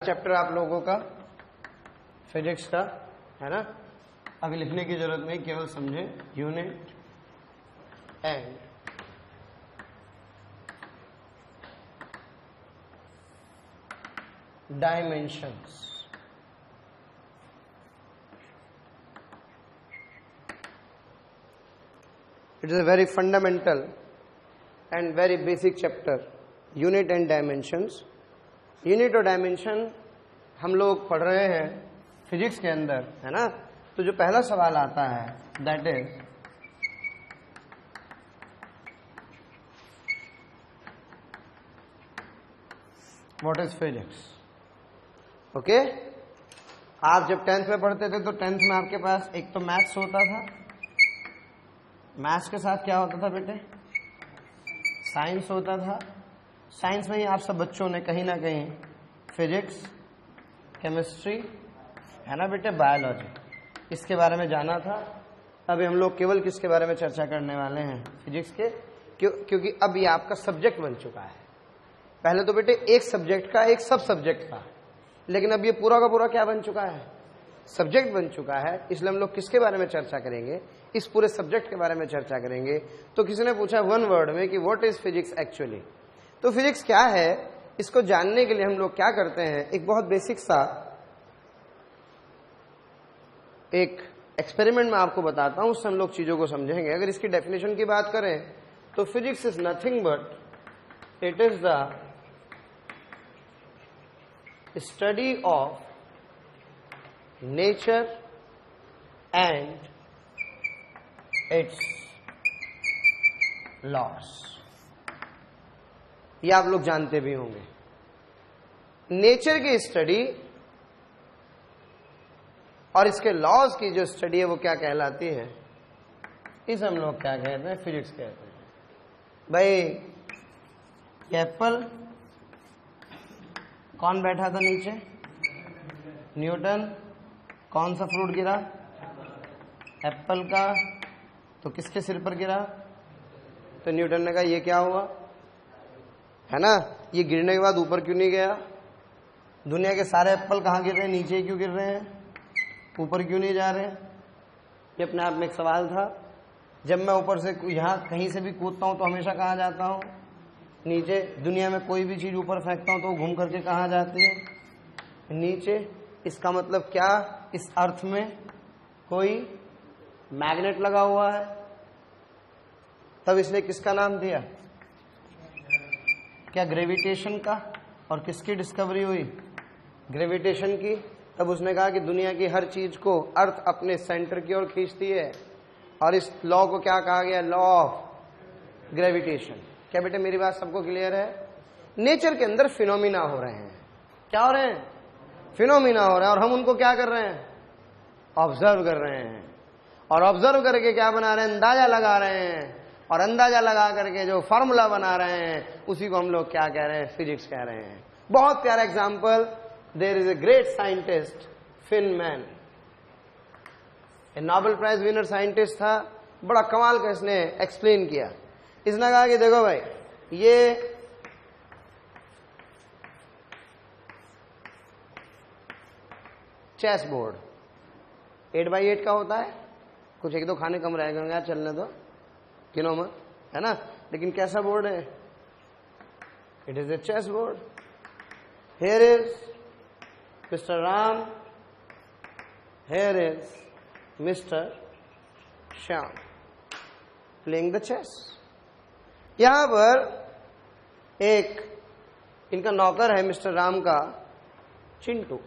Chapter आप लोगों का फिजिक्स का है ना। अभी लिखने की जरूरत नहीं, केवल समझें unit and dimensions. It is a very fundamental and very basic chapter, unit and dimensions. Unit और डायमेंशन हम लोग पढ़ रहे हैं फिजिक्स के अंदर, है ना। तो जो पहला सवाल आता है that is what is physics. Okay, आप जब 10th में पढ़ते थे तो 10th में आपके पास एक तो मैथ्स होता था, मैथ्स के साथ क्या होता था बेटे, साइंस होता था। साइंस में ही आप सब बच्चों ने कहीं ना कहीं फिजिक्स, केमिस्ट्री, है ना बेटे, बायोलॉजी, इसके बारे में जाना था। अभी हम लोग केवल किसके बारे में चर्चा करने वाले हैं, फिजिक्स के, क्योंकि अब ये आपका सब्जेक्ट बन चुका है। पहले तो बेटे एक सब्जेक्ट का एक सब सब्जेक्ट था, लेकिन अब ये पूरा का पूरा क्या बन चुका है, सब्जेक्ट बन चुका है। इसलिए हम लोग किसके बारे में चर्चा करेंगे, इस पूरे सब्जेक्ट के बारे में चर्चा करेंगे। तो किसी ने पूछा वन वर्ड में कि व्हाट इज फिजिक्स एक्चुअली। तो फिजिक्स क्या है, इसको जानने के लिए हम लोग क्या करते हैं, एक बहुत बेसिक सा एक एक्सपेरिमेंट मैं आपको बताता हूं, उससे हम लोग चीजों को समझेंगे। अगर इसकी डेफिनेशन की बात करें तो physics is nothing but it is the study of nature and it's loss. ये आप लोग जानते भी होंगे, नेचर की स्टडी और इसके लॉज की जो स्टडी है वो क्या कहलाती है, इसे हम लोग क्या कहते हैं, फिजिक्स कहते हैं। भाई एप्पल, कौन बैठा था नीचे, न्यूटन। कौन सा फ्रूट गिरा, एप्पल का। तो किसके सिर पर गिरा, तो न्यूटन ने कहा ये क्या हुआ, है ना, ये गिरने के बाद ऊपर क्यों नहीं गया। दुनिया के सारे एप्पल कहाँ गिर रहे हैं, नीचे क्यों गिर रहे हैं, ऊपर क्यों नहीं जा रहे। ये अपने आप में एक सवाल था। जब मैं ऊपर से यहाँ कहीं से भी कूदता हूँ तो हमेशा कहाँ जाता हूँ, नीचे। दुनिया में कोई भी चीज ऊपर फेंकता हूँ तो घूम करके कहाँ जाती है, नीचे। इसका मतलब क्या, इस अर्थ में कोई मैग्नेट लगा हुआ है। तब इसने किसका नाम दिया, क्या ग्रेविटेशन का। और किसकी डिस्कवरी हुई, ग्रेविटेशन की। तब उसने कहा कि दुनिया की हर चीज को अर्थ अपने सेंटर की ओर खींचती है, और इस लॉ को क्या कहा गया, लॉ ऑफ ग्रेविटेशन। क्या बेटे मेरी बात सबको क्लियर है। नेचर के अंदर फिनोमिना हो रहे हैं, क्या हो रहे हैं, फिनोमिना हो रहे हैं, और हम उनको क्या कर रहे हैं, ऑब्जर्व कर रहे हैं। और ऑब्जर्व करके क्या बना रहे हैं, अंदाजा लगा रहे हैं। और अंदाजा लगा करके जो फॉर्मूला बना रहे हैं उसी को हम लोग क्या कह रहे हैं, फिजिक्स कह रहे हैं। बहुत प्यारा example, there is a great scientist Feynman, Nobel prize winner scientist था। बड़ा कमाल का इसने एक्सप्लेन किया। इसने कहा कि देखो भाई, ये चेस बोर्ड 8x8 का होता है, कुछ एक दो खाने कम रहेगा यार, चलने दो, किनो मत, है ना। लेकिन कैसा बोर्ड है, it is a chess board. Here is mister Ram, here is mister Shyam playing the chess. यहां पर एक इनका नौकर है मिस्टर राम का, चिंटू।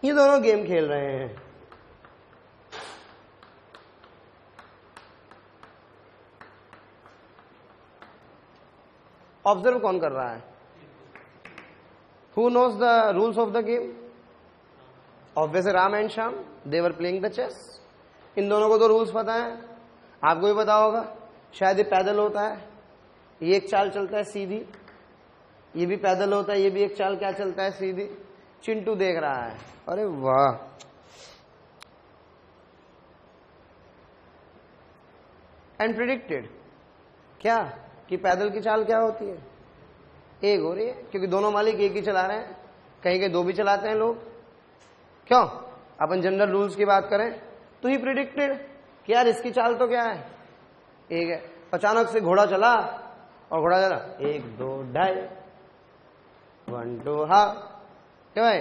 ये दोनों गेम खेल रहे हैं। ऑब्जर्व कौन कर रहा है, who knows the rules of the game, obviously Ram and Shyam, they were playing the chess. इन दोनों को तो रूल्स पता है, आपको भी पता होगा। शायद ये पैदल होता है, ये एक चाल चलता है सीधी, ये भी पैदल होता है, ये भी एक चाल क्या चलता है, सीधी। चिंटू देख रहा है, अरे वाह, एंड प्रिडिक्टेड क्या, कि पैदल की चाल क्या होती है, एक हो रही है, क्योंकि दोनों मालिक एक ही चला रहे हैं, कहीं कहीं दो भी चलाते हैं लोग। क्यों? अपन जनरल रूल्स की बात करें तो ही प्रिडिक्टेड कि यार इसकी चाल तो क्या है, एक है। अचानक से घोड़ा चला और घोड़ा चला 1 2 2.5 1 2 हाफ, क्या भाई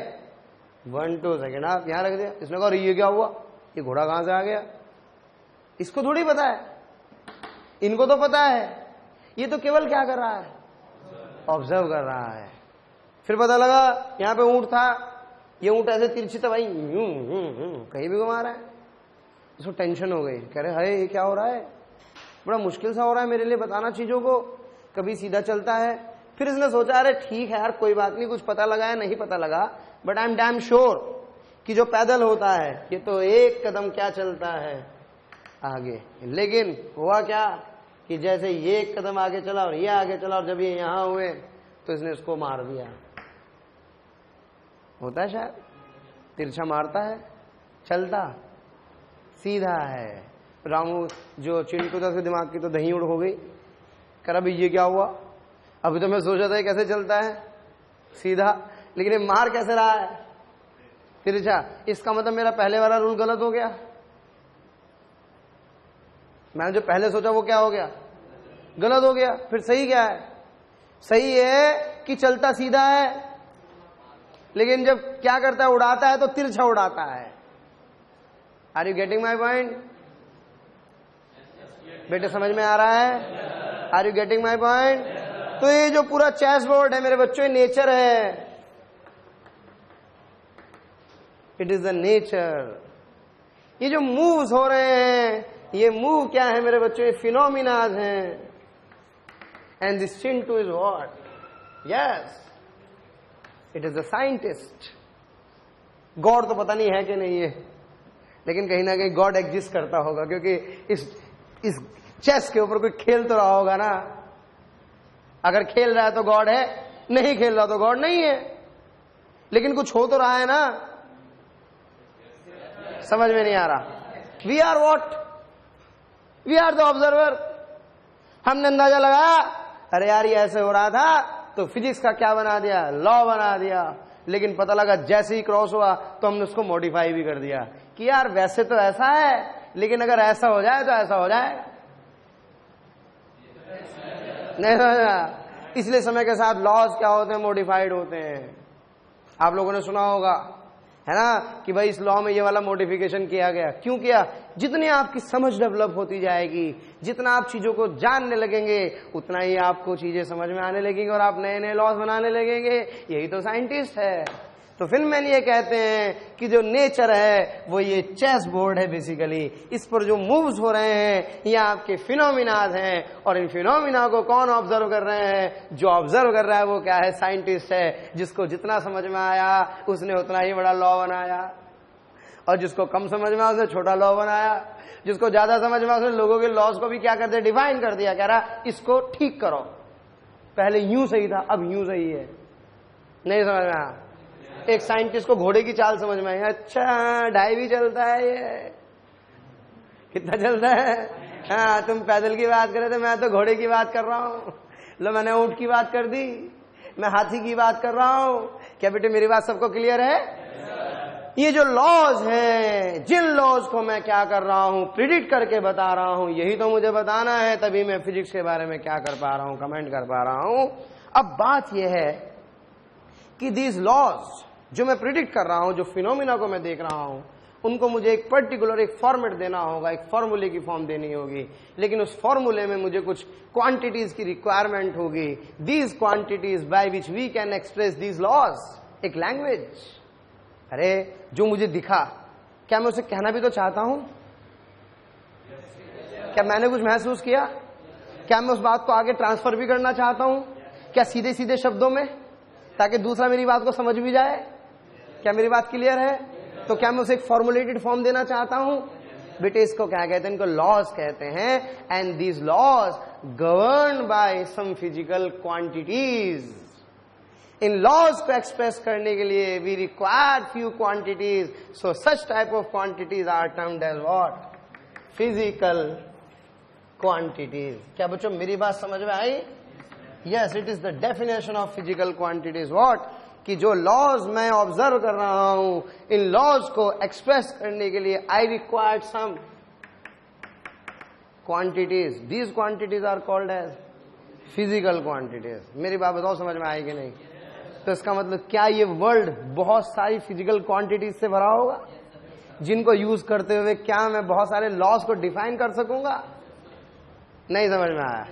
1 2 सेकेंड हाफ यहां रख दिया। इसने कहा ये क्या हुआ, ये घोड़ा कहां से आ गया? इसको थोड़ी पता है, इनको तो पता है। ये तो केवल क्या कर रहा है, ऑब्जर्व कर रहा है। फिर पता लगा यहां पे ऊंट था, ये ऊंट ऐसे तिरछी तो भाई कहीं भी घुमा रहा है। उसको टेंशन हो गई, कह रहे हाय ये क्या हो रहा है, बड़ा मुश्किल सा हो रहा है मेरे लिए बताना चीजों को, कभी सीधा चलता है। फिर इसने सोचा अरे ठीक है यार कोई बात नहीं, कुछ पता लगा है नहीं पता लगा, but I am damn sure कि जो पैदल होता है ये तो एक कदम क्या चलता है आगे। लेकिन हुआ क्या कि जैसे ये एक कदम आगे चला और ये आगे चला, और जब ये यहां हुए तो इसने उसको मार दिया। होता है शायद, तिरछा मारता है, चलता सीधा है। रामू जो चिंटू था, उसके दिमाग की तो दही उड़ हो गई, कर अभी ये क्या हुआ, अभी तो मैं सोचा था कैसे चलता है सीधा, लेकिन ये मार कैसे रहा है तिरछा। इसका मतलब मेरा पहले वाला रूल गलत हो गया, मैंने जो पहले सोचा वो क्या हो गया, गलत हो गया। फिर सही क्या है, सही है कि चलता सीधा है, लेकिन जब क्या करता है उड़ाता है तो तिरछा उड़ाता है। Are you getting my point बेटे, समझ में आ रहा है? Are you getting my point? तो ये जो पूरा चेस बोर्ड है मेरे बच्चों, ये नेचर है, इट इज द नेचर। ये जो मूव्स हो रहे हैं, ये मूव क्या है मेरे बच्चों, ये फिनोमिनाज हैं। And this Chintu is what, yes it is the scientist. God तो पता नहीं है कि नहीं है, लेकिन कहीं ना कहीं गॉड एग्जिस्ट करता होगा, क्योंकि इस चेस के ऊपर कोई खेल तो रहा होगा ना। अगर खेल रहा है तो गॉड है, नहीं खेल रहा तो गॉड नहीं है, लेकिन कुछ हो तो रहा है ना। समझ में नहीं आ रहा। We are what, we are the observer. हमने अंदाजा लगाया अरे यार ये ऐसे हो रहा था, तो फिजिक्स का क्या बना दिया, लॉ बना दिया। लेकिन पता लगा जैसे ही क्रॉस हुआ तो हमने उसको मॉडिफाई भी कर दिया कि यार वैसे तो ऐसा है, लेकिन अगर ऐसा हो जाए तो ऐसा हो जाए। नहीं समझा? इसलिए समय के साथ लॉज क्या होते हैं, मॉडिफाइड होते हैं। आप लोगों ने सुना होगा है ना कि भाई इस लॉ में ये वाला मॉडिफिकेशन किया गया। क्यों किया? जितनी आपकी समझ डेवलप होती जाएगी, जितना आप चीजों को जानने लगेंगे, उतना ही आपको चीजें समझ में आने लगेंगी और आप नए नए लॉज बनाने लगेंगे। यही तो साइंटिस्ट है। तो फिनमैन ये कहते हैं कि जो नेचर है वो ये चेस बोर्ड है बेसिकली। इस पर जो मूव्स हो रहे हैं ये आपके फिनोमिनाज हैं, और इन फिनोमिना को कौन ऑब्जर्व कर रहे हैं? जो ऑब्जर्व कर रहा है वो क्या है? साइंटिस्ट है, जिसको जितना समझ में आया उसने उतना ही बड़ा लॉ बनाया, और जिसको कम समझ में आया उसने छोटा लॉ बनाया, जिसको ज्यादा समझ में आया उसने लोगों के लॉज को भी क्या कर दिया, डिफाइन कर दिया। कह रहा इसको ठीक करो, पहले यूं सही था अब यूं सही है। नहीं समझ में आया? एक साइंटिस्ट को घोड़े की चाल समझ में आई, अच्छा 2.5 भी चलता है, ये कितना चलता है? हाँ तुम पैदल की बात कर रहे थे, मैं तो घोड़े की बात कर रहा हूँ। लो मैंने ऊंट की बात कर दी, मैं हाथी की बात कर रहा हूँ। क्या बेटे मेरी बात सबको क्लियर है? ये जो लॉज हैं, जिन लॉज को मैं क्या कर रहा हूँ, प्रिडिक्ट करके बता रहा हूँ, यही तो मुझे बताना है, तभी मैं फिजिक्स के बारे में क्या कर पा रहा हूँ, कमेंट कर पा रहा हूँ। अब बात यह है कि दीज लॉज जो मैं प्रिडिक्ट कर रहा हूं, जो फिनोमिना को मैं देख रहा हूं, उनको मुझे एक पर्टिकुलर एक फॉर्मेट देना होगा, एक फॉर्मूले की फॉर्म देनी होगी। लेकिन उस फॉर्मूले में मुझे कुछ क्वांटिटीज की रिक्वायरमेंट होगी। These quantities by which we can express these laws, एक लैंग्वेज। अरे जो मुझे दिखा, क्या मैं उसे कहना भी तो चाहता हूं? क्या मैंने कुछ महसूस किया? क्या मैं उस बात को आगे ट्रांसफर भी करना चाहता हूं? क्या सीधे सीधे शब्दों में, ताकि दूसरा मेरी बात को समझ भी जाए? क्या मेरी बात क्लियर है? तो क्या मैं उसे एक फॉर्मुलेटेड फॉर्म देना चाहता हूं? बेटे इसको क्या कहते हैं? इनको लॉज कहते हैं। And these laws govern by some physical quantities. इन लॉज को एक्सप्रेस करने के लिए we require few quantities, so such type of quantities are termed as what? Physical quantities. क्या बच्चों मेरी बात समझ में आई? Yes, it is the definition of physical quantities. What? कि जो लॉज मैं ऑब्जर्व कर रहा हूं, इन लॉज को एक्सप्रेस करने के लिए I required some quantities. These quantities are called as physical quantities. मेरी बात बताओ समझ में आएगी नहीं? तो इसका मतलब क्या ये वर्ल्ड बहुत सारी फिजिकल क्वांटिटीज से भरा होगा, जिनको यूज करते हुए क्या मैं बहुत सारे लॉज को डिफाइन कर सकूंगा? नहीं समझ में आया?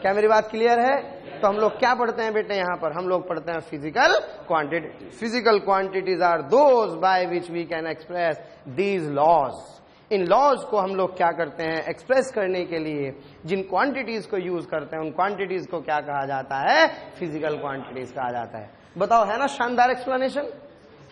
क्या मेरी बात क्लियर है? तो हम लोग क्या पढ़ते हैं बेटे यहां पर? हम लोग पढ़ते हैं physical quantity. Physical quantities are those by which we can express these laws. इन लॉज को हम लोग क्या करते हैं? एक्सप्रेस करने के लिए जिन क्वांटिटीज को यूज करते हैं, उन क्वांटिटीज को क्या कहा जाता है? फिजिकल क्वांटिटीज कहा जाता है। बताओ, है ना शानदार एक्सप्लेनेशन?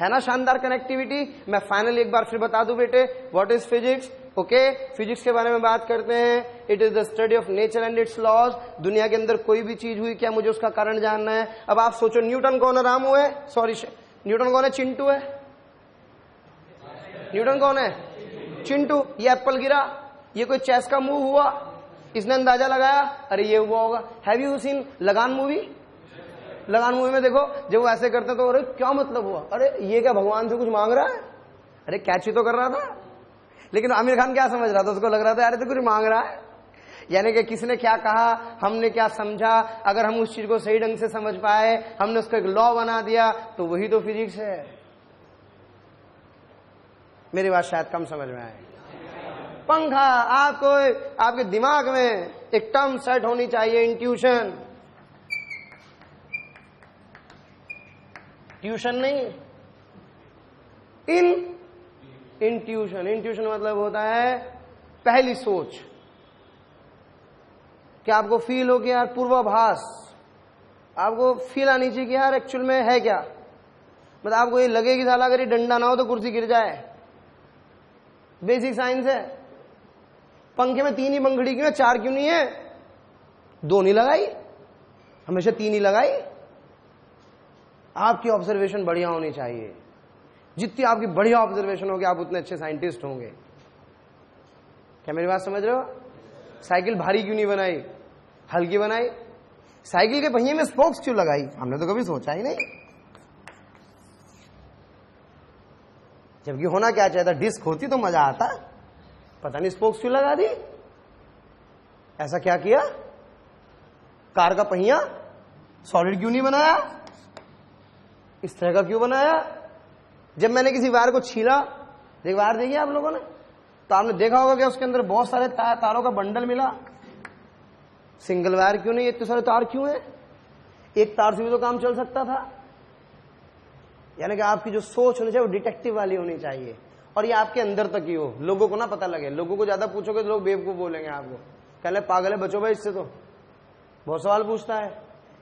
है ना शानदार कनेक्टिविटी? मैं फाइनली एक बार फिर बता दूं बेटे, what is physics? Okay, physics के बारे में बात करते हैं। It is the study of nature and its laws. दुनिया के अंदर कोई भी चीज हुई, क्या मुझे उसका कारण जानना है? अब आप सोचो, न्यूटन कौन है? रामू है? सॉरी, न्यूटन कौन है? चिंटू है? न्यूटन कौन है? चिंटू। ये एप्पल गिरा, ये कोई चेस का मूव हुआ, इसने अंदाजा लगाया, अरे ये हुआ होगा। हैव यू सीन लगान मूवी? लगान मूवी में देखो, जब वो ऐसे करते तो अरे क्या मतलब हुआ, अरे ये क्या भगवान से कुछ मांग रहा है? अरे कैच ही तो कर रहा था। लेकिन आमिर खान क्या समझ रहा था? उसको लग रहा था अरे तो कुछ मांग रहा है। यानी कि किसने क्या कहा, हमने क्या समझा, अगर हम उस चीज को सही ढंग से समझ पाए, हमने उसको एक लॉ बना दिया, तो वही तो फिजिक्स है। मेरी बात शायद कम समझ में आए। पंखा, आपको आपके दिमाग में एक टर्म सेट होनी चाहिए, इंट्यूशन। ट्यूशन नहीं, इंट्यूशन। इंट्यूशन मतलब होता है पहली सोच। क्या आपको फील हो कि यार पूर्वाभास, आपको फील आनी चाहिए कि यार एक्चुअल में है क्या। मतलब आपको ये लगे कि साला अगर ये डंडा ना हो तो कुर्सी गिर जाए। बेसिक साइंस है। पंखे में 3 ही पंखड़ी क्यों है, 4 क्यों नहीं है? 2 नहीं लगाई, हमेशा 3 ही लगाई। आपकी ऑब्जर्वेशन बढ़िया होनी चाहिए। जितनी आपकी बढ़िया ऑब्जर्वेशन होगी, आप उतने अच्छे साइंटिस्ट होंगे। क्या मेरी बात समझ रहे हो? साइकिल भारी क्यों नहीं बनाई, हल्की बनाई? साइकिल के पहिए में स्पोक्स क्यों लगाई? हमने तो कभी सोचा ही नहीं। जबकि होना क्या चाहिए था, डिस्क होती तो मजा आता। पता नहीं स्पोक्स क्यों लगा दी। ऐसा क्या किया? कार का पहिया सॉलिड क्यों नहीं बनाया, इस तरह का क्यों बनाया? जब मैंने किसी वायर को छीला, वायर देखिए आप लोगों ने, तो आपने देखा होगा कि उसके अंदर बहुत सारे तारों का बंडल मिला। सिंगल वायर क्यों नहीं, इतने सारे तार क्यों है? एक तार से भी तो काम चल सकता था। यानी कि आपकी जो सोच होनी चाहिए वो डिटेक्टिव वाली होनी चाहिए, और ये आपके अंदर तक ही हो, लोगों को ना पता लगे। लोगों को ज्यादा पूछोगे तो लोग बेवकूफ बोलेंगे आपको, कहले पागल है, बचो भाई इससे, तो बहुत सवाल पूछता है।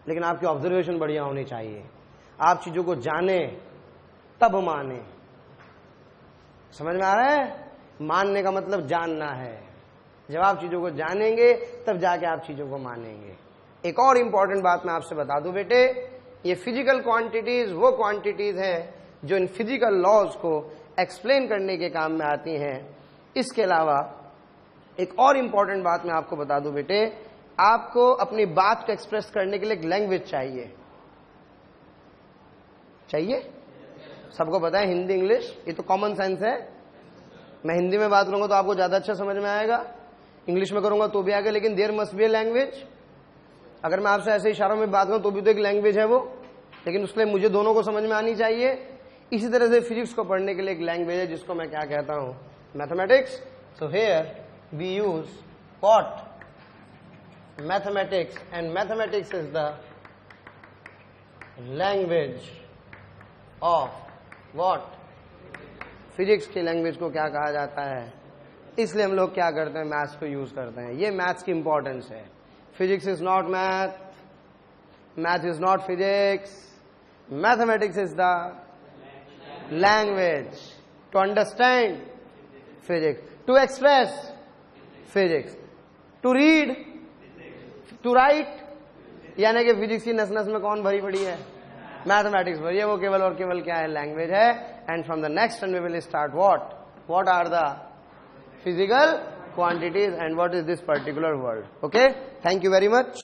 लेकिन आपकी ऑब्जर्वेशन बढ़िया होनी चाहिए। आप चीजों को जाने तब माने। समझ में आ रहा है? मानने का मतलब जानना है। जब आप चीजों को जानेंगे तब जाके आप चीजों को मानेंगे। एक और इंपॉर्टेंट बात मैं आपसे बता दूं बेटे, ये फिजिकल क्वांटिटीज वो क्वांटिटीज हैं जो इन फिजिकल लॉज को एक्सप्लेन करने के काम में आती हैं। इसके अलावा एक और इंपॉर्टेंट बात मैं आपको बता दूं बेटे, आपको अपनी बात को एक्सप्रेस करने के लिए एक लैंग्वेज चाहिए। सबको पता है हिंदी इंग्लिश, ये तो कॉमन सेंस है। मैं हिंदी में बात करूंगा तो आपको ज्यादा अच्छा समझ में आएगा, इंग्लिश में करूंगा तो भी आएगा, लेकिन there must be a language. अगर मैं आपसे ऐसे इशारों में बात करूं तो भी तो एक लैंग्वेज है वो, लेकिन उसके लिए मुझे दोनों को समझ में आनी चाहिए। इसी तरह से फिजिक्स को पढ़ने के लिए एक लैंग्वेज है जिसको मैं क्या कहता हूं, mathematics. So here we use what, mathematics, and mathematics is the language of what, physics की लैंग्वेज को क्या कहा जाता है। इसलिए हम लोग क्या करते हैं, मैथ्स को यूज करते हैं। ये मैथ्स की इंपॉर्टेंस है। Physics is not math, math is not physics, mathematics is the language to understand physics, to express physics, to read, to write. यानी कि फिजिक्स की नस नस में कौन भरी पड़ी है, मैथमेटिक्स भरी है। वो केवल और केवल क्या है, लैंग्वेज है। And from the next we will start what are the physical quantities and what is this particular world. Okay, thank you very much.